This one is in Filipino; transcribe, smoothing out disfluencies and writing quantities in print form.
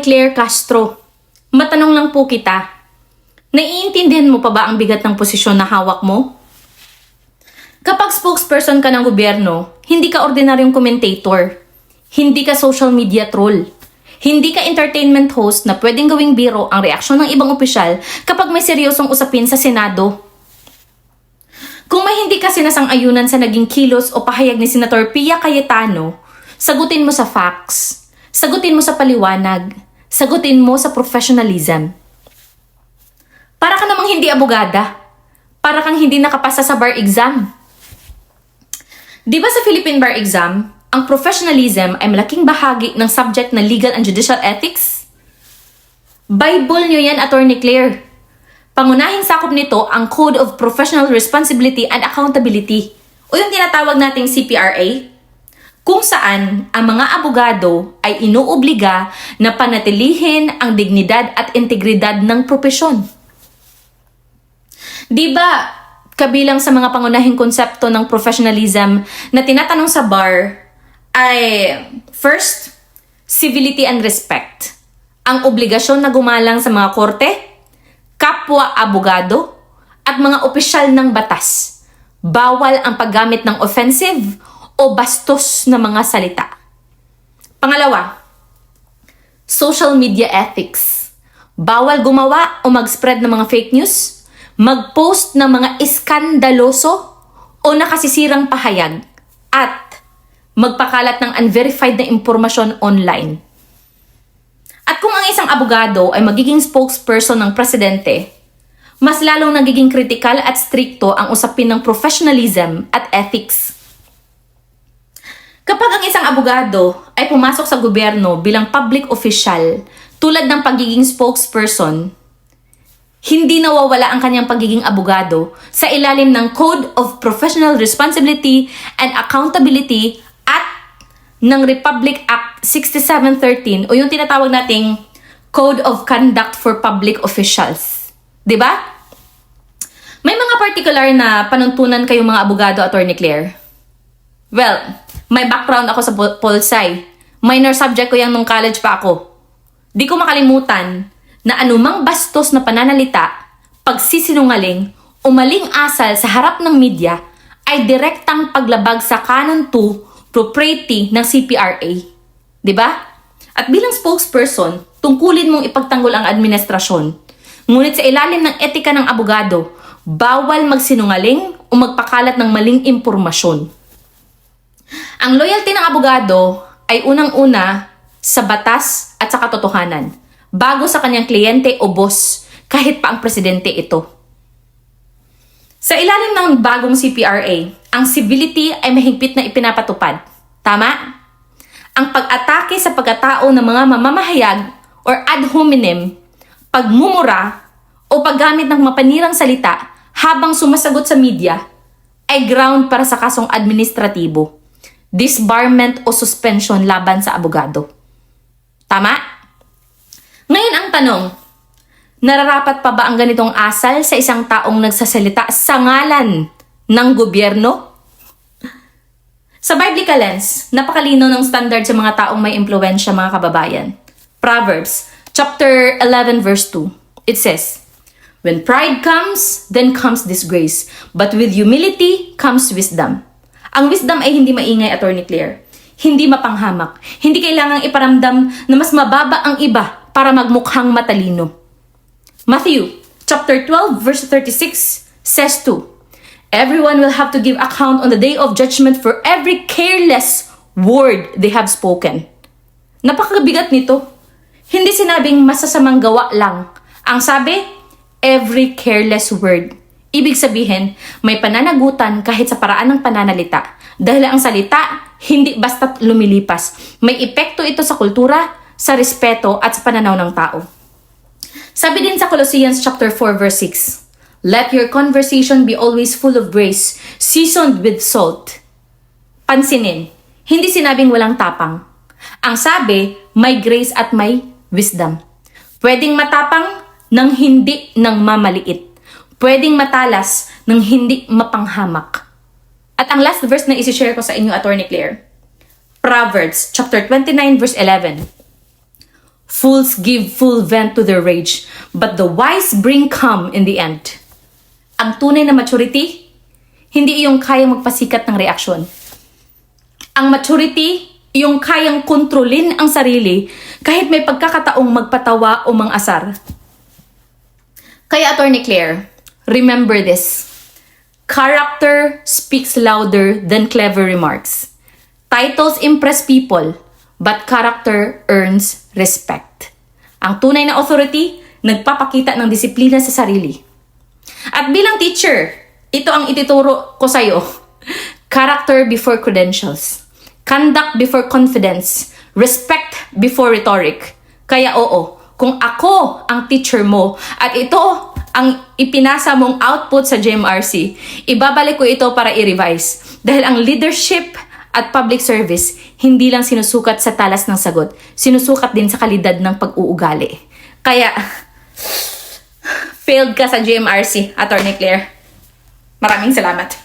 Claire Castro, matanong lang po kita, naiintindihan mo pa ba ang bigat ng posisyon na hawak mo? Kapag spokesperson ka ng gobyerno, hindi ka ordinaryong commentator, hindi ka social media troll, hindi ka entertainment host na pwedeng gawing biro ang reaksyon ng ibang opisyal kapag may seryosong usapin sa Senado. Kung may hindi ka sinasang-ayunan sa naging kilos o pahayag ni Senator Pia Cayetano, sagutin mo sa facts, sagutin mo sa paliwanag, sagutin mo sa professionalism. Para ka namang hindi abogada, para kang hindi nakapasa sa bar exam. Di ba sa Philippine Bar Exam, ang professionalism ay malaking bahagi ng subject na legal and judicial ethics? Bible nyo yan, Attorney Claire. Pangunahing sakop nito ang Code of Professional Responsibility and Accountability o yung tinatawag nating CPRA, kung saan ang mga abogado ay inuobliga na panatilihin ang dignidad at integridad ng propesyon. Di ba, kabilang sa mga pangunahing konsepto ng professionalism na tinatanong sa bar ay first, civility and respect. Ang obligasyon na gumalang sa mga korte, kapwa abogado, at mga opisyal ng batas. Bawal ang paggamit ng offensive o bastos na mga salita. Pangalawa, social media ethics. Bawal gumawa o mag-spread ng mga fake news, mag-post ng mga iskandaloso o nakasisirang pahayag, at magpakalat ng unverified na impormasyon online. At kung ang isang abogado ay magiging spokesperson ng presidente, mas lalong nagiging kritikal at strikto ang usapin ng professionalism at ethics. Kapag ang isang abogado ay pumasok sa gobyerno bilang public official tulad ng pagiging spokesperson, hindi nawawala ang kanyang pagiging abogado sa ilalim ng Code of Professional Responsibility and Accountability at ng Republic Act 6713 o yung tinatawag nating Code of Conduct for Public Officials. Diba? May mga particular na panuntunan kayong mga abogado, Attorney Claire? Well, may background ako sa Pol-Sci. Minor subject ko yan nung college pa ako. Di ko makalimutan na anumang bastos na pananalita, pagsisinungaling, o maling asal sa harap ng media ay direktang paglabag sa Canon 2 propriety ng CPRA. Diba? At bilang spokesperson, tungkulin mong ipagtanggol ang administrasyon. Ngunit sa ilalim ng etika ng abogado, bawal magsinungaling o magpakalat ng maling impormasyon. Ang loyalty ng abogado ay unang-una sa batas at sa katotohanan, bago sa kanyang kliyente o boss, kahit pa ang presidente ito. Sa ilalim ng bagong CPRA, ang civility ay mahigpit na ipinapatupad. Tama? Ang pag-atake sa pagkatao ng mga mamamahayag or ad hominem, pagmumura o paggamit ng mapanirang salita habang sumasagot sa media ay ground para sa kasong administratibo, disbarment o suspension laban sa abogado. Tama? Ngayon ang tanong, nararapat pa ba ang ganitong asal sa isang taong nagsasalita sa ngalan ng gobyerno? Sa biblical lens, napakalino ng standard sa mga taong may impluwensya, mga kababayan. Proverbs chapter 11 verse 2. It says, "When pride comes, then comes disgrace, but with humility comes wisdom." Ang wisdom ay hindi maingay, Attorney Claire. Hindi mapanghamak. Hindi kailangang iparamdam na mas mababa ang iba para magmukhang matalino. Matthew chapter 12 verse 36 says too, "Everyone will have to give account on the day of judgment for every careless word they have spoken." Napakabigat nito. Hindi sinabing masasamang gawa lang. Ang sabi, every careless word. Ibig sabihin, may pananagutan kahit sa paraan ng pananalita. Dahil ang salita, hindi basta't lumilipas. May epekto ito sa kultura, sa respeto at sa pananaw ng tao. Sabi din sa Colossians chapter 4 verse 6, "Let your conversation be always full of grace, seasoned with salt." Pansinin, hindi sinabing walang tapang. Ang sabi, may grace at may wisdom. Pwedeng matapang nang hindi nang mamaliit. Pwedeng matalas nang hindi mapanghamak. At ang last verse na isi-share ko sa inyo, Attorney Claire, Proverbs chapter 29 verse 11. Fools give full vent to their rage, but the wise bring calm in the end. Ang tunay na maturity, hindi iyong kayang magpasikat ng reaksyon. Ang maturity, iyong kayang kontrolin ang sarili kahit may pagkakataong magpatawa o mang-asar. Kaya Attorney Claire, remember this. Character speaks louder than clever remarks. Titles impress people, but character earns respect. Ang tunay na authority, nagpapakita ng disiplina sa sarili. At bilang teacher, ito ang ituturo ko sa'yo. Character before credentials. Conduct before confidence. Respect before rhetoric. Kaya oo, kung ako ang teacher mo at ito ang ipinasa mong output sa GMRC, ibabalik ko ito para i-revise. Dahil ang leadership at public service, hindi lang sinusukat sa talas ng sagot, sinusukat din sa kalidad ng pag-uugali. Kaya, failed ka sa GMRC, Attorney Claire. Maraming salamat.